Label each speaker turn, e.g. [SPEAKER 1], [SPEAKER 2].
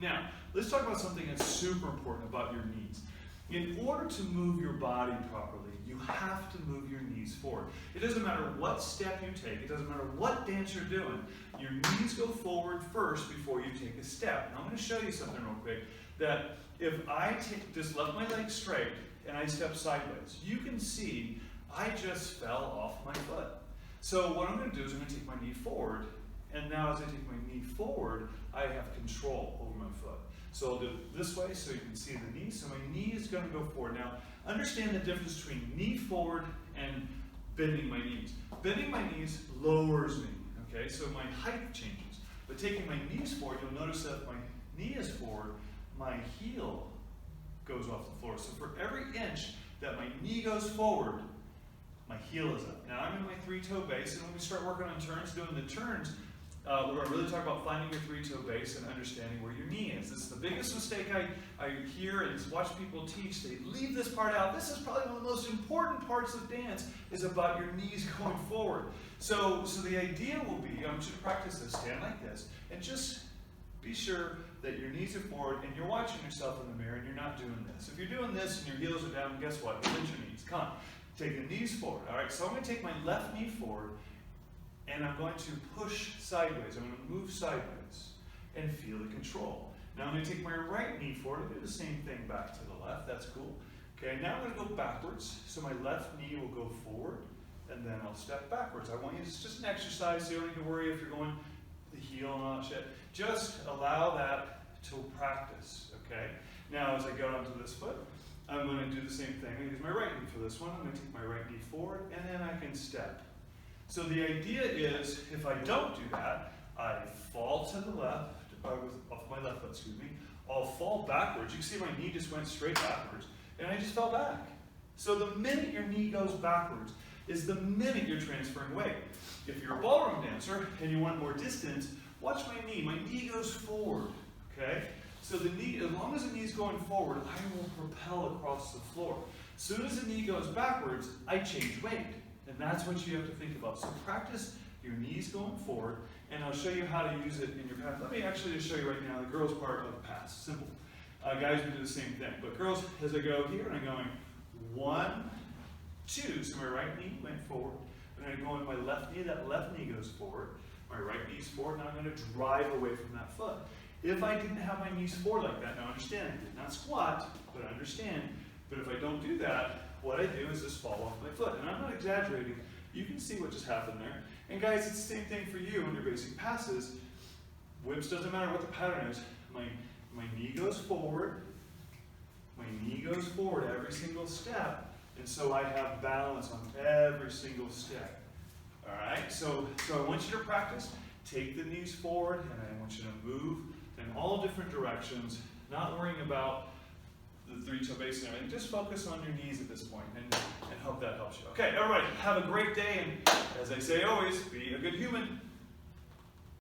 [SPEAKER 1] Now, let's talk about something that's super important about your knees. In order to move your body properly, you have to move your knees forward. It doesn't matter what step you take, it doesn't matter what dance you're doing, your knees go forward first before you take a step. Now I'm going to show you something real quick, that if I just left my leg straight and I step sideways, you can see I just fell off my foot. So what I'm going to do is I'm going to take my knee forward, and now as I take my knee forward, I have control over my foot. So I'll do it this way so you can see the knee. So my knee is going to go forward. Now, understand the difference between knee forward and bending my knees. Bending my knees lowers me, okay? So my height changes. But taking my knees forward, you'll notice that if my knee is forward, my heel goes off the floor. So for every inch that my knee goes forward, my heel is up. Now I'm in my three-toe base, and when we start working on turns, doing the turns, we're going to really talk about finding your three-toe base and understanding where your knee is. This is the biggest mistake I hear and watch people teach. They leave this part out. This is probably one of the most important parts of dance, is about your knees going forward. So the idea will be, I want you to practice this. Stand like this, and just be sure that your knees are forward and you're watching yourself in the mirror and you're not doing this. If you're doing this and your heels are down, guess what? Bend your knees. Come on. Take the knees forward. All right, so I'm going to take my left knee forward, and I'm going to push sideways. I'm going to move sideways and feel the control. Now I'm going to take my right knee forward and do the same thing back to the left. That's cool. Okay, now I'm going to go backwards. So my left knee will go forward, and then I'll step backwards. I want you to, it's just an exercise, so you don't need to worry if you're going the heel and all that shit. Just allow that to practice, okay? Now as I go onto this foot, I'm going to do the same thing. I'm going to use my right knee for this one. I'm going to take my right knee forward, and then I can step. So the idea is, if I don't do that, I fall to the left, off my left foot, excuse me. I'll fall backwards. You can see my knee just went straight backwards, and I just fell back. So the minute your knee goes backwards is the minute you're transferring weight. If you're a ballroom dancer and you want more distance, watch my knee. My knee goes forward, okay? So the knee, as long as the knee's going forward, I will propel across the floor. As soon as the knee goes backwards, I change weight. And that's what you have to think about. So practice your knees going forward, and I'll show you how to use it in your pass. Let me actually just show you right now the girls' part of the pass. Simple. Guys, we do the same thing. But girls, as I go here, and I'm going 1, 2. So my right knee went forward. And I go in my left knee. That left knee goes forward. My right knee's forward. Now I'm going to drive away from that foot. If I didn't have my knees forward like that, now understand, I did not squat, but understand. But if I don't do that, what I do is just fall off my foot. And I'm not exaggerating. You can see what just happened there. And guys, it's the same thing for you on your basic passes. Whips, doesn't matter what the pattern is. My knee goes forward. My knee goes forward every single step. And so I have balance on every single step. All right? So I want you to practice. Take the knees forward, and I want you to move in all different directions, not worrying about the three-toe base and everything. Just focus on your knees at this point, and hope that helps you. Okay, everybody, have a great day, and as I say always, be a good human.